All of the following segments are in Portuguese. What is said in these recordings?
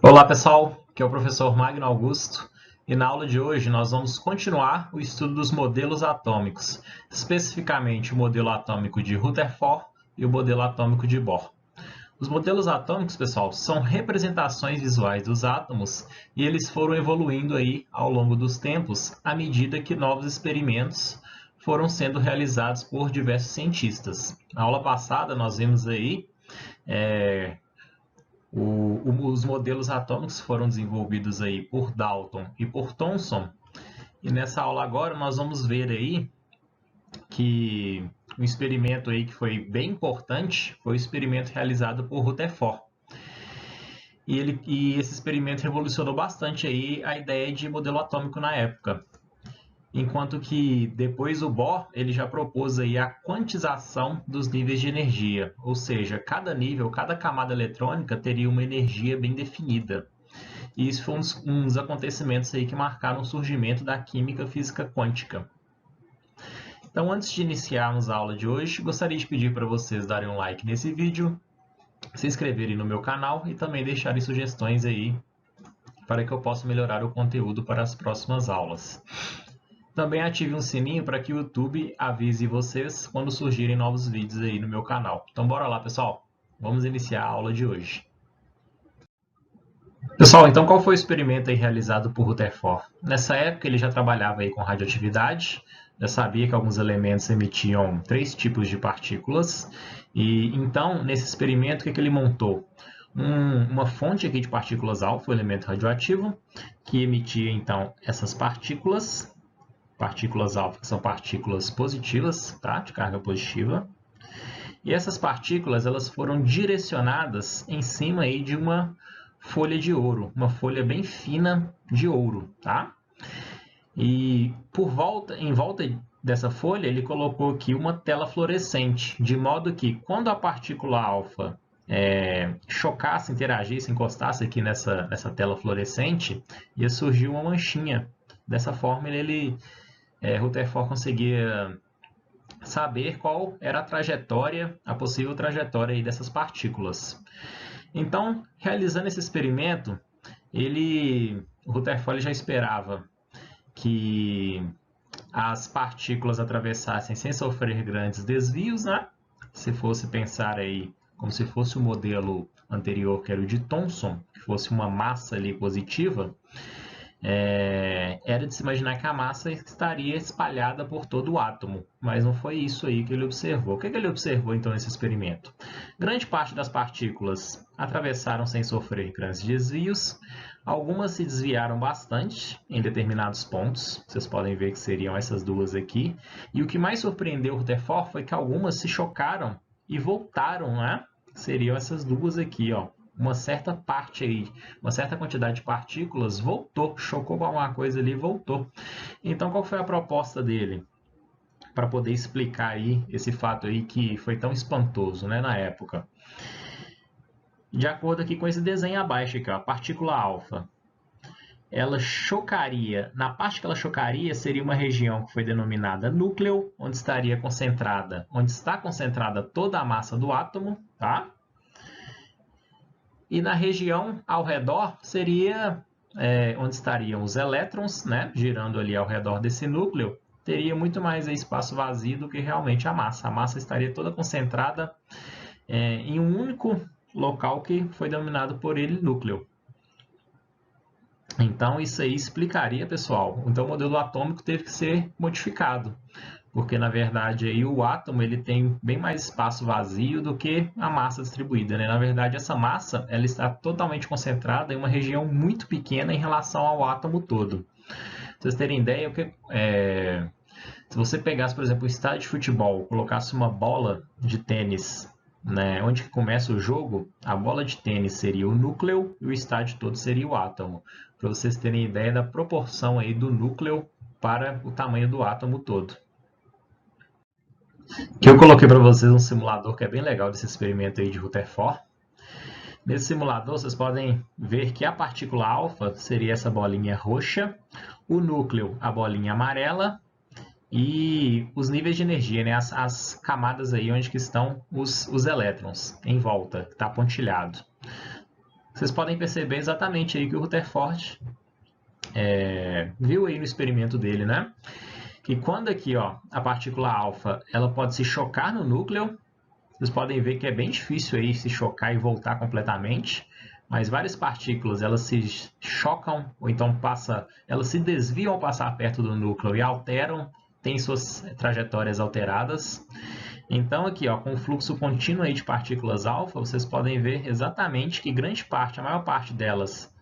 Olá pessoal, aqui é o professor Magno Augusto e na aula de hoje nós vamos continuar o estudo dos modelos atômicos, especificamente o modelo atômico de Rutherford e o modelo atômico de Bohr. Os modelos atômicos, pessoal, são representações visuais dos átomos e eles foram evoluindo aí ao longo dos tempos à medida que novos experimentos foram sendo realizados por diversos cientistas. Na aula passada nós vimos aí os modelos atômicos foram desenvolvidos aí por Dalton e por Thomson. E nessa aula agora nós vamos ver aí que um experimento aí que foi bem importante foi o experimento realizado por Rutherford. E esse experimento revolucionou bastante aí a ideia de modelo atômico na época. Enquanto que depois o Bohr ele já propôs aí a quantização dos níveis de energia, ou seja, cada nível, cada camada eletrônica teria uma energia bem definida. E isso foi um dos acontecimentos aí que marcaram o surgimento da química física quântica. Então, antes de iniciarmos a aula de hoje, gostaria de pedir para vocês darem um like nesse vídeo, se inscreverem no meu canal e também deixarem sugestões aí para que eu possa melhorar o conteúdo para as próximas aulas. Também ative um sininho para que o YouTube avise vocês quando surgirem novos vídeos aí no meu canal. Então bora lá, pessoal. Vamos iniciar a aula de hoje. Pessoal, então qual foi o experimento aí realizado por Rutherford? Nessa época ele já trabalhava aí com radioatividade, já sabia que alguns elementos emitiam 3 tipos de partículas. E então, nesse experimento, o que ele montou? Uma fonte aqui de partículas alfa, o elemento radioativo, que emitia então essas partículas alfa, que são partículas positivas, tá? De carga positiva. E essas partículas elas foram direcionadas em cima aí de uma folha de ouro, uma folha bem fina de ouro, tá? E em volta dessa folha ele colocou aqui uma tela fluorescente, de modo que quando a partícula alfa chocasse, interagisse, encostasse aqui nessa tela fluorescente, ia surgir uma manchinha. Dessa forma Rutherford conseguia saber qual era a possível trajetória aí dessas partículas. Então, realizando esse experimento, o Rutherford já esperava que as partículas atravessassem sem sofrer grandes desvios, né? Se fosse pensar aí como se fosse o modelo anterior, que era o de Thomson, que fosse uma massa ali positiva, era de se imaginar que a massa estaria espalhada por todo o átomo, mas não foi isso aí que ele observou. O que ele observou então nesse experimento? Grande parte das partículas atravessaram sem sofrer grandes desvios, algumas se desviaram bastante em determinados pontos, vocês podem ver que seriam essas duas aqui, e o que mais surpreendeu o Rutherford foi que algumas se chocaram e voltaram, né? Seriam essas duas aqui, ó. Uma certa parte aí, uma certa quantidade de partículas voltou, chocou com alguma coisa ali e voltou. Então, qual foi a proposta dele? Para poder explicar aí esse fato aí que foi tão espantoso, né, na época. De acordo aqui com esse desenho abaixo aqui, ó, a partícula alfa, ela chocaria, na parte que ela chocaria seria uma região que foi denominada núcleo, onde está concentrada toda a massa do átomo, tá? E na região ao redor seria onde estariam os elétrons, né, girando ali ao redor desse núcleo, teria muito mais espaço vazio do que realmente a massa. A massa estaria toda concentrada em um único local que foi denominado por ele núcleo. Então isso aí explicaria, pessoal. Então o modelo atômico teve que ser modificado, porque na verdade aí o átomo ele tem bem mais espaço vazio do que a massa distribuída, né? Na verdade essa massa ela está totalmente concentrada em uma região muito pequena em relação ao átomo todo. Pra vocês terem ideia, se você pegasse, por exemplo, um estádio de futebol, colocasse uma bola de tênis, né, onde que começa o jogo, a bola de tênis seria o núcleo e o estádio todo seria o átomo. Para vocês terem ideia da proporção aí do núcleo para o tamanho do átomo todo. Que eu coloquei para vocês um simulador que é bem legal desse experimento aí de Rutherford. Nesse simulador, vocês podem ver que a partícula alfa seria essa bolinha roxa, o núcleo, a bolinha amarela, e os níveis de energia, né? As camadas aí onde que estão os elétrons em volta, que está pontilhado. Vocês podem perceber exatamente aí que o Rutherford viu aí no experimento dele, né? Que quando aqui, ó, a partícula alfa, ela pode se chocar no núcleo. Vocês podem ver que é bem difícil aí se chocar e voltar completamente, mas várias partículas elas se chocam ou então elas se desviam ao passar perto do núcleo e alteram, têm suas trajetórias alteradas. Então aqui, ó, com o fluxo contínuo aí de partículas alfa, vocês podem ver exatamente que grande parte, a maior parte delas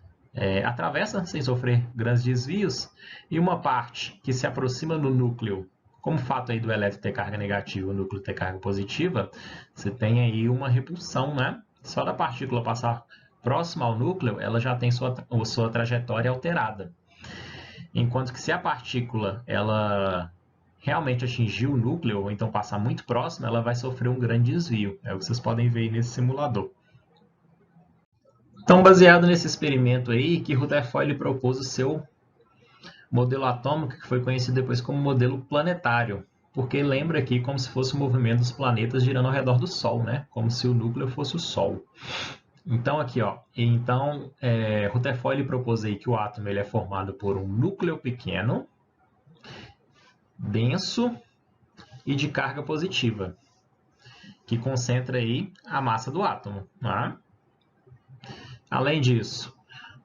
atravessa sem sofrer grandes desvios, e uma parte que se aproxima do núcleo, como o fato aí do elétron ter carga negativa e o núcleo ter carga positiva, você tem aí uma repulsão, né? Só da partícula passar próxima ao núcleo, ela já tem sua trajetória alterada. Enquanto que se a partícula ela realmente atingir o núcleo, ou então passar muito próximo, ela vai sofrer um grande desvio. É o que vocês podem ver aí nesse simulador. Então, baseado nesse experimento aí, que Rutherford propôs o seu modelo atômico, que foi conhecido depois como modelo planetário, porque lembra aqui como se fosse o movimento dos planetas girando ao redor do Sol, né? Como se o núcleo fosse o Sol. Então aqui, ó, Rutherford propôs aí que o átomo ele é formado por um núcleo pequeno, denso e de carga positiva, que concentra aí a massa do átomo, né? Além disso,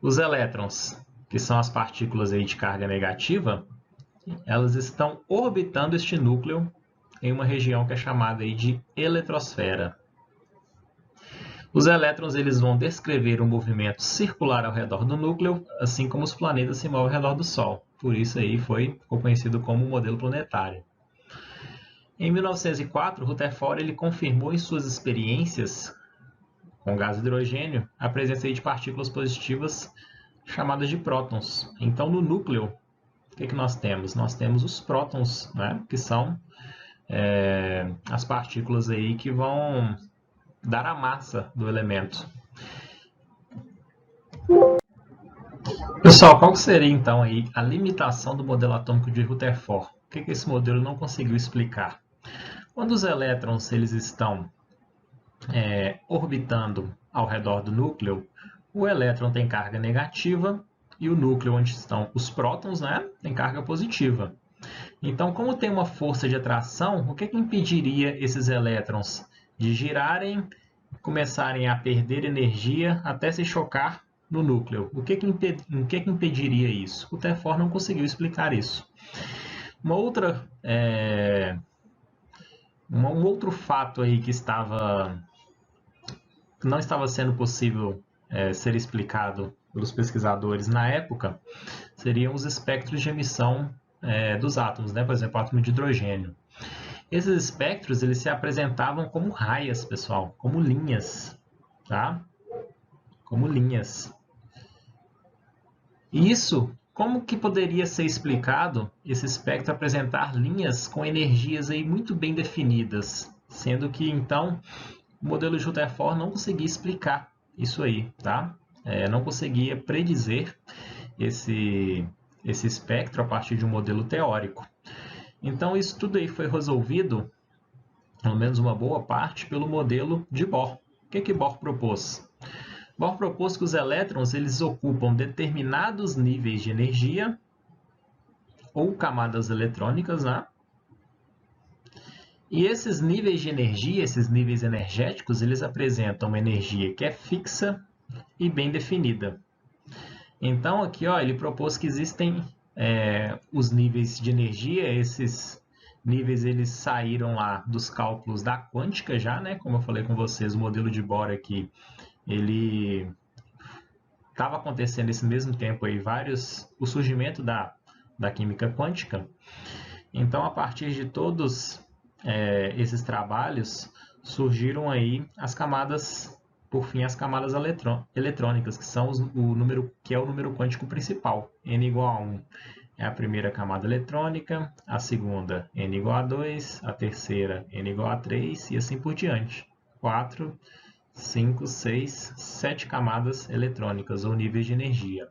os elétrons, que são as partículas aí de carga negativa, elas estão orbitando este núcleo em uma região que é chamada aí de eletrosfera. Os elétrons eles vão descrever um movimento circular ao redor do núcleo, assim como os planetas se movem ao redor do Sol. Por isso aí ficou conhecido como modelo planetário. Em 1904, Rutherford ele confirmou em suas experiências com gás hidrogênio a presença de partículas positivas chamadas de prótons. Então, no núcleo, o que nós temos? Nós temos os prótons, né? Que são as partículas aí que vão dar a massa do elemento. Pessoal, qual seria então aí a limitação do modelo atômico de Rutherford? O que esse modelo não conseguiu explicar? Quando os elétrons eles estão orbitando ao redor do núcleo, o elétron tem carga negativa e o núcleo onde estão os prótons, né, tem carga positiva. Então, como tem uma força de atração, o que impediria esses elétrons de girarem, começarem a perder energia até se chocar no núcleo? O que impediria isso? O Rutherford não conseguiu explicar isso. Um outro fato aí que não estava sendo possível ser explicado pelos pesquisadores na época seriam os espectros de emissão dos átomos, né? Por exemplo, o átomo de hidrogênio. Esses espectros eles se apresentavam como raias, pessoal, como linhas, tá? Como linhas. E isso, como que poderia ser explicado esse espectro apresentar linhas com energias aí muito bem definidas, sendo que então o modelo de Rutherford não conseguia explicar isso aí, tá? Não conseguia predizer esse espectro a partir de um modelo teórico. Então, isso tudo aí foi resolvido, pelo menos uma boa parte, pelo modelo de Bohr. O que Bohr propôs? Bohr propôs que os elétrons eles ocupam determinados níveis de energia ou camadas eletrônicas, né? E esses níveis de energia, esses níveis energéticos, eles apresentam uma energia que é fixa e bem definida. Então, aqui ó, ele propôs que existem os níveis de energia, esses níveis eles saíram lá dos cálculos da quântica já, né? Como eu falei com vocês, o modelo de Bohr aqui, ele estava acontecendo nesse mesmo tempo aí o surgimento da química quântica. Então, a partir de todos esses trabalhos, surgiram aí as camadas, por fim, as camadas eletrônicas, que são o número quântico principal. N igual a 1 é a primeira camada eletrônica, a segunda N igual a 2, a terceira N igual a 3 e assim por diante. 4, 5, 6, 7 camadas eletrônicas ou níveis de energia.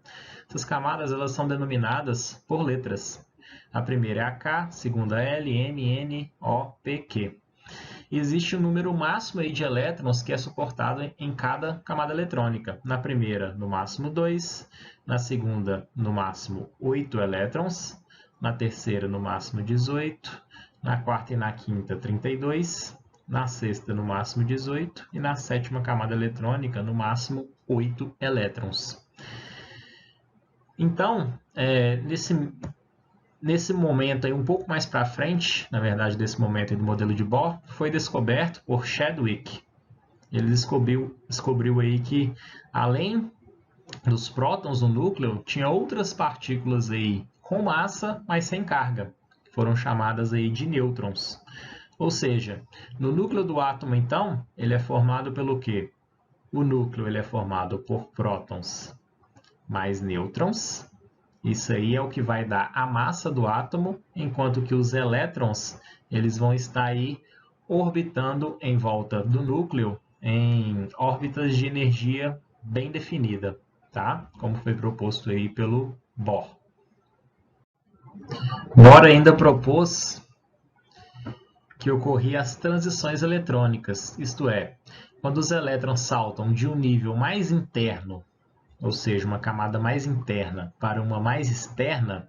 Essas camadas elas são denominadas por letras. A primeira é a K, a segunda é L, M, N, O, P, Q. E existe um número máximo aí de elétrons que é suportado em cada camada eletrônica. Na primeira, no máximo 2, na segunda, no máximo 8 elétrons, na terceira, no máximo 18, na quarta e na quinta, 32, na sexta, no máximo 18, e na sétima camada eletrônica, no máximo 8 elétrons. Então, nesse momento, aí, um pouco mais para frente, na verdade, desse momento aí do modelo de Bohr, foi descoberto por Chadwick. Ele descobriu aí que, além dos prótons no núcleo, tinha outras partículas aí com massa, mas sem carga, que foram chamadas aí de nêutrons. Ou seja, no núcleo do átomo, então, ele é formado pelo quê? O núcleo ele é formado por prótons mais nêutrons. Isso aí é o que vai dar a massa do átomo, enquanto que os elétrons eles vão estar aí orbitando em volta do núcleo em órbitas de energia bem definida, tá? Como foi proposto aí pelo Bohr. Bohr ainda propôs que ocorria as transições eletrônicas, isto é, quando os elétrons saltam de um nível mais interno, ou seja, uma camada mais interna, para uma mais externa,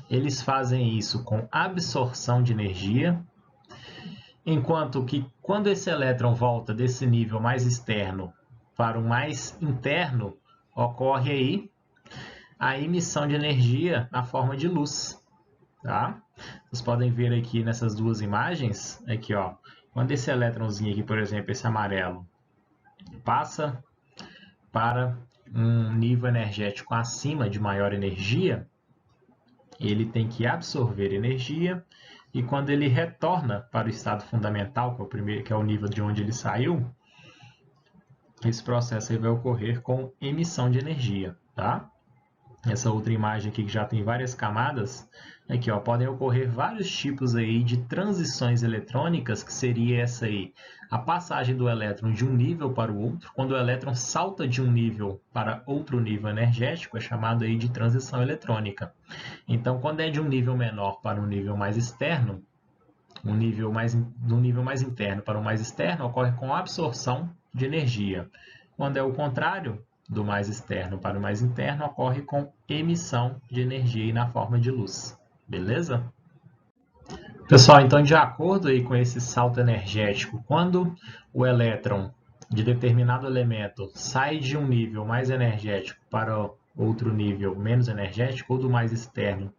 eles fazem isso com absorção de energia, enquanto que quando esse elétron volta desse nível mais externo para o mais interno, ocorre aí a emissão de energia na forma de luz. Tá? Vocês podem ver aqui nessas duas imagens, aqui, ó, quando esse elétronzinho aqui, por exemplo, esse amarelo, passa para um nível energético acima de maior energia, ele tem que absorver energia e quando ele retorna para o estado fundamental, que é o primeiro, que é o nível de onde ele saiu, esse processo aí vai ocorrer com emissão de energia, tá? Essa outra imagem aqui que já tem várias camadas, aqui ó, podem ocorrer vários tipos aí de transições eletrônicas, que seria essa aí, a passagem do elétron de um nível para o outro. Quando o elétron salta de um nível para outro nível energético, é chamado aí de transição eletrônica. Então, quando é de um nível menor para um nível mais externo, de um nível mais interno para um mais externo, ocorre com absorção de energia. Quando é o contrário, do mais externo para o mais interno, ocorre com emissão de energia na forma de luz. Beleza? Pessoal, então de acordo aí com esse salto energético, quando o elétron de determinado elemento sai de um nível mais energético para outro nível menos energético, ou do mais externo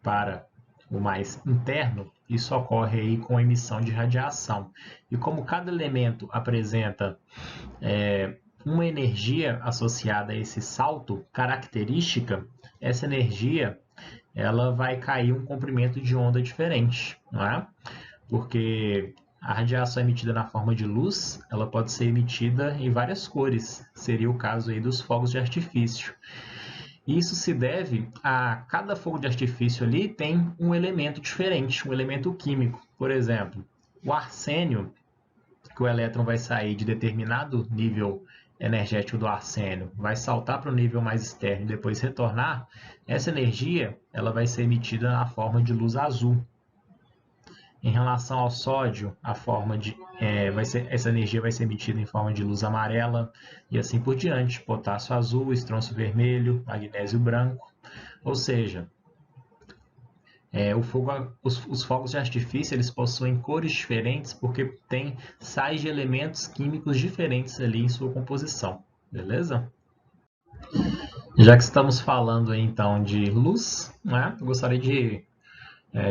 para o mais interno, isso ocorre aí com emissão de radiação. E como cada elemento apresenta uma energia associada a esse salto característica, essa energia ela vai cair um comprimento de onda diferente, não é? Porque a radiação emitida na forma de luz, ela pode ser emitida em várias cores, seria o caso aí dos fogos de artifício. Isso se deve a cada fogo de artifício ali tem um elemento diferente, um elemento químico. Por exemplo, o arsênio, que o elétron vai sair de determinado nível energético do arsênio, vai saltar para o nível mais externo e depois retornar, essa energia ela vai ser emitida na forma de luz azul. Em relação ao sódio, essa energia vai ser emitida em forma de luz amarela e assim por diante. Potássio azul, estrôncio vermelho, magnésio branco. Ou seja, os fogos de artifício eles possuem cores diferentes porque tem sais de elementos químicos diferentes ali em sua composição. Beleza? Já que estamos falando aí, então de luz, né? Eu gostaria de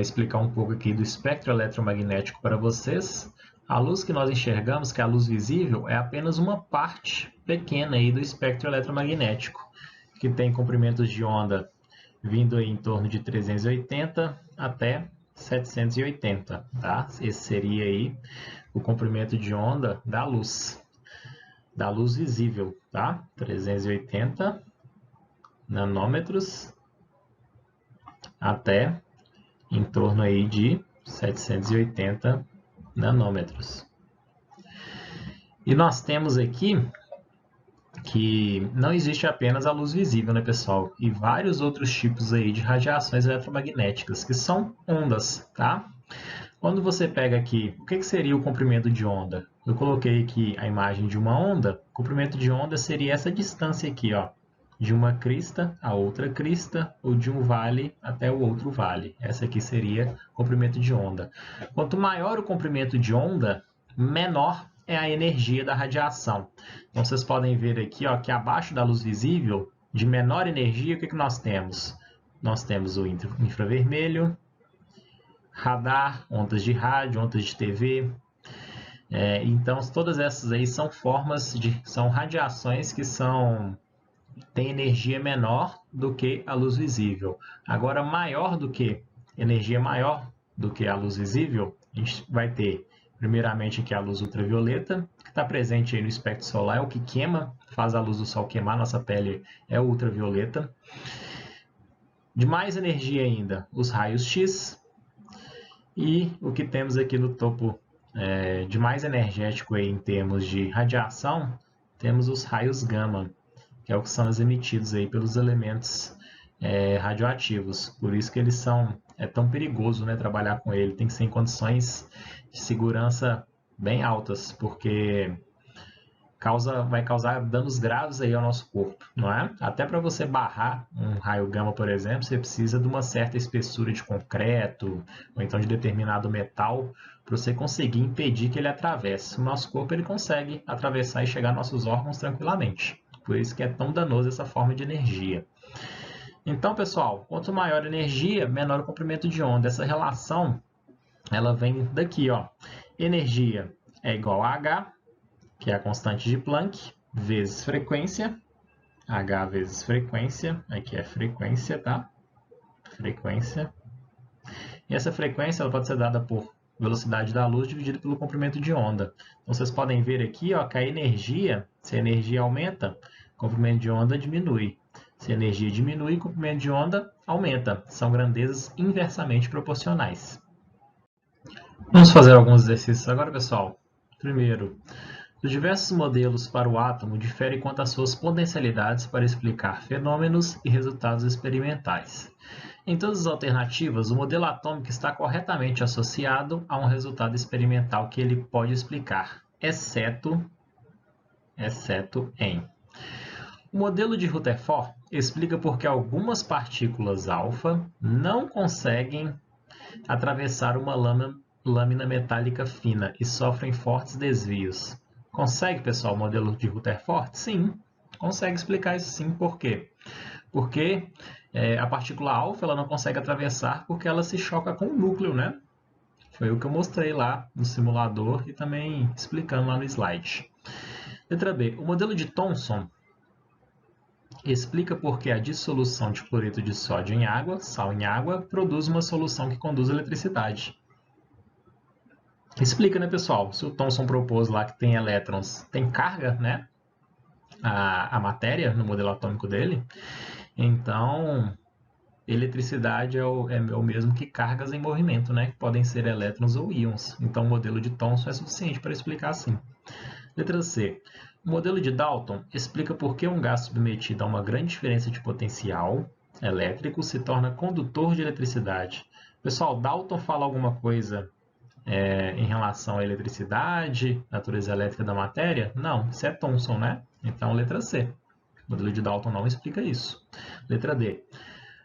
explicar um pouco aqui do espectro eletromagnético para vocês. A luz que nós enxergamos, que é a luz visível, é apenas uma parte pequena aí do espectro eletromagnético, que tem comprimentos de onda vindo aí em torno de 380 até 780, tá? Esse seria aí o comprimento de onda da luz visível, tá? 380 nanômetros até em torno aí de 780 nanômetros. E nós temos aqui que não existe apenas a luz visível, né, pessoal? E vários outros tipos aí de radiações eletromagnéticas, que são ondas, tá? Quando você pega aqui, o que seria o comprimento de onda? Eu coloquei aqui a imagem de uma onda. O comprimento de onda seria essa distância aqui, ó, de uma crista a outra crista, ou de um vale até o outro vale. Essa aqui seria o comprimento de onda. Quanto maior o comprimento de onda, menor é a energia da radiação. Então, vocês podem ver aqui, ó, que abaixo da luz visível, de menor energia, o que nós temos? Nós temos o infravermelho, radar, ondas de rádio, ondas de TV. Então, todas essas aí são são radiações que têm energia menor do que a luz visível. Agora, energia maior do que a luz visível, a gente vai ter, primeiramente, aqui a luz ultravioleta, que está presente aí no espectro solar, é o que queima, faz a luz do sol queimar nossa pele, é o ultravioleta. De mais energia ainda, os raios X. E o que temos aqui no topo de mais energético aí em termos de radiação, temos os raios gama, que é o que são emitidos aí pelos elementos radioativos. Por isso que é tão perigoso, né, trabalhar com ele. Tem que ser em condições de segurança bem altas, porque vai causar danos graves aí ao nosso corpo, não é? Até para você barrar um raio gama, por exemplo, você precisa de uma certa espessura de concreto ou então de determinado metal para você conseguir impedir que ele atravesse. O nosso corpo ele consegue atravessar e chegar aos nossos órgãos tranquilamente. Por isso que é tão danoso essa forma de energia. Então, pessoal, quanto maior a energia, menor o comprimento de onda. Essa relação ela vem daqui, ó. Energia é igual a H, que é a constante de Planck, vezes frequência, H vezes frequência, aqui é frequência, tá? Frequência. E essa frequência ela pode ser dada por velocidade da luz dividida pelo comprimento de onda. Então, vocês podem ver aqui, ó, que se a energia aumenta, o comprimento de onda diminui. Se a energia diminui, o comprimento de onda aumenta. São grandezas inversamente proporcionais. Vamos fazer alguns exercícios agora, pessoal. Primeiro, os diversos modelos para o átomo diferem quanto às suas potencialidades para explicar fenômenos e resultados experimentais. Em todas as alternativas, o modelo atômico está corretamente associado a um resultado experimental que ele pode explicar, exceto em. O modelo de Rutherford explica por que algumas partículas alfa não conseguem atravessar uma lâmina metálica fina e sofrem fortes desvios. Consegue, pessoal, o modelo de Rutherford? Sim, consegue explicar isso sim. Por quê? Porque a partícula alfa ela não consegue atravessar porque ela se choca com o núcleo, né? Foi o que eu mostrei lá no simulador e também explicando lá no slide. Letra B. O modelo de Thomson explica por que a dissolução de cloreto de sódio em água, sal em água, produz uma solução que conduz a eletricidade. Explica, né, pessoal? Se o Thomson propôs lá que tem elétrons, tem carga, né? A matéria no modelo atômico dele. Então, eletricidade é o mesmo que cargas em movimento, né? Que podem ser elétrons ou íons. Então, o modelo de Thomson é suficiente para explicar assim. Letra C. O modelo de Dalton explica por que um gás submetido a uma grande diferença de potencial elétrico se torna condutor de eletricidade. Pessoal, Dalton fala alguma coisa em relação à eletricidade, natureza elétrica da matéria? Não, isso é Thomson, né? Então, letra C. O modelo de Dalton não explica isso. Letra D.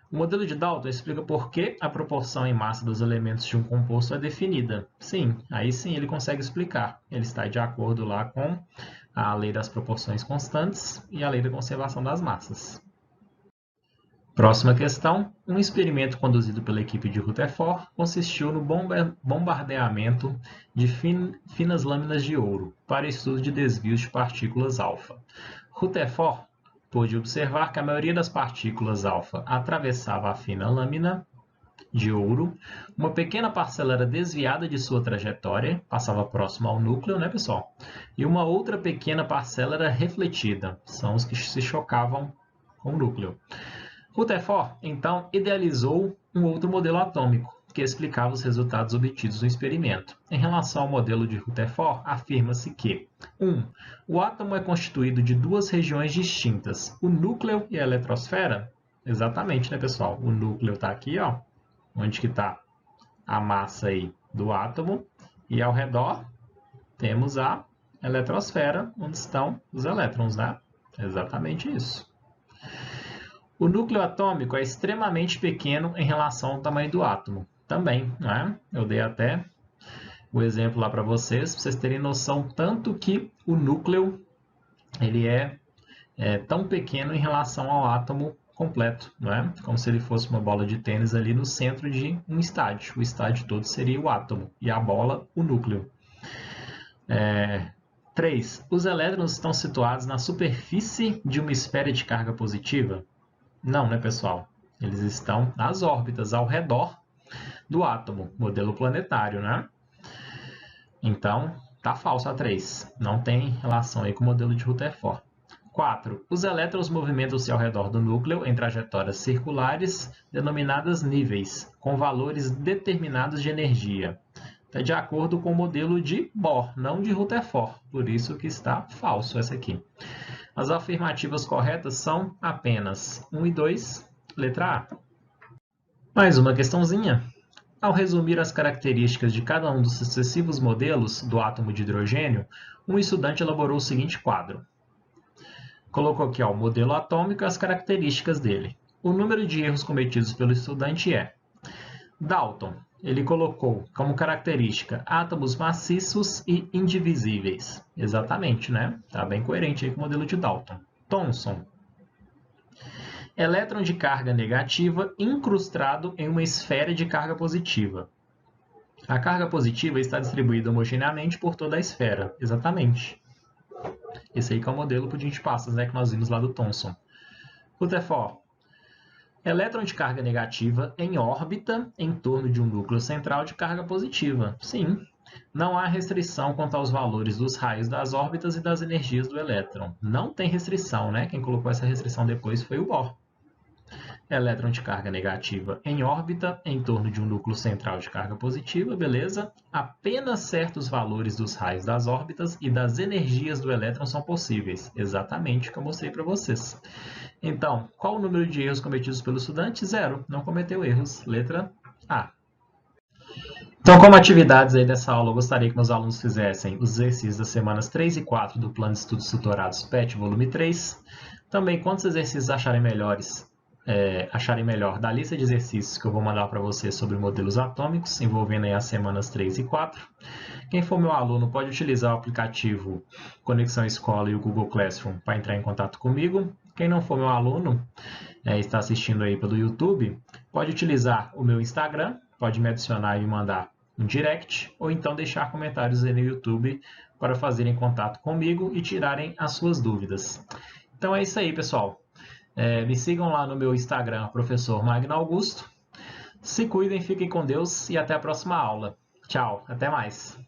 O modelo de Dalton explica por que a proporção em massa dos elementos de um composto é definida. Sim, aí sim ele consegue explicar. Ele está de acordo lá com a lei das proporções constantes e a lei da conservação das massas. Próxima questão. Um experimento conduzido pela equipe de Rutherford consistiu no bombardeamento de finas lâminas de ouro para estudo de desvios de partículas alfa. Rutherford pôde observar que a maioria das partículas alfa atravessava a fina lâmina de ouro, uma pequena parcela era desviada de sua trajetória, passava próximo ao núcleo, né, pessoal? E uma outra pequena parcela era refletida, são os que se chocavam com o núcleo. Rutherford, então, idealizou um outro modelo atômico, que explicava os resultados obtidos no experimento. Em relação ao modelo de Rutherford, afirma-se que 1. O átomo é constituído de duas regiões distintas, o núcleo e a eletrosfera. Exatamente, né, pessoal? O núcleo está aqui, ó, onde que está a massa aí do átomo, e ao redor temos a eletrosfera, onde estão os elétrons, né? Exatamente isso. O núcleo atômico é extremamente pequeno em relação ao tamanho do átomo. Também, né? Eu dei até o exemplo lá para vocês terem noção tanto que o núcleo ele é tão pequeno em relação ao átomo completo, não é? Como se ele fosse uma bola de tênis ali no centro de um estádio. O estádio todo seria o átomo e a bola o núcleo. 3. Os elétrons estão situados na superfície de uma esfera de carga positiva? Não, né, pessoal? Eles estão nas órbitas ao redor do átomo, modelo planetário, né? Então, tá falso a 3. Não tem relação aí com o modelo de Rutherford. 4. Os elétrons movimentam-se ao redor do núcleo em trajetórias circulares, denominadas níveis, com valores determinados de energia. Está de acordo com o modelo de Bohr, não de Rutherford. Por isso que está falso essa aqui. As afirmativas corretas são apenas 1 e 2, letra A. Mais uma questãozinha. Ao resumir as características de cada um dos sucessivos modelos do átomo de hidrogênio, um estudante elaborou o seguinte quadro. Colocou aqui o modelo atômico e as características dele. O número de erros cometidos pelo estudante é Dalton. Ele colocou como característica átomos maciços e indivisíveis. Exatamente, né? Está bem coerente aí com o modelo de Dalton. Thomson. Elétron de carga negativa incrustado em uma esfera de carga positiva. A carga positiva está distribuída homogeneamente por toda a esfera. Exatamente. Esse aí que é o modelo por 20 passos, né, que nós vimos lá do Thomson. Rutherford. Elétron de carga negativa em órbita em torno de um núcleo central de carga positiva. Sim. Não há restrição quanto aos valores dos raios das órbitas e das energias do elétron. Não tem restrição, né? Quem colocou essa restrição depois foi o Bohr. Elétron de carga negativa em órbita em torno de um núcleo central de carga positiva, beleza? Apenas certos valores dos raios das órbitas e das energias do elétron são possíveis. Exatamente o que eu mostrei para vocês. Então, qual o número de erros cometidos pelo estudante? 0. Não cometeu erros. Letra A. Então, como atividades aí dessa aula, eu gostaria que meus alunos fizessem os exercícios das semanas 3 e 4 do Plano de Estudos Tutorados PET, volume 3. Também, quantos exercícios acharem melhor da lista de exercícios que eu vou mandar para vocês sobre modelos atômicos, envolvendo aí as semanas 3 e 4. Quem for meu aluno pode utilizar o aplicativo Conexão Escola e o Google Classroom para entrar em contato comigo. Quem não for meu aluno, está assistindo aí pelo YouTube, pode utilizar o meu Instagram, pode me adicionar e me mandar um direct, ou então deixar comentários aí no YouTube para fazerem contato comigo e tirarem as suas dúvidas. Então é isso aí, pessoal. Me sigam lá no meu Instagram, Professor Magno Augusto. Se cuidem, fiquem com Deus e até a próxima aula. Tchau, até mais.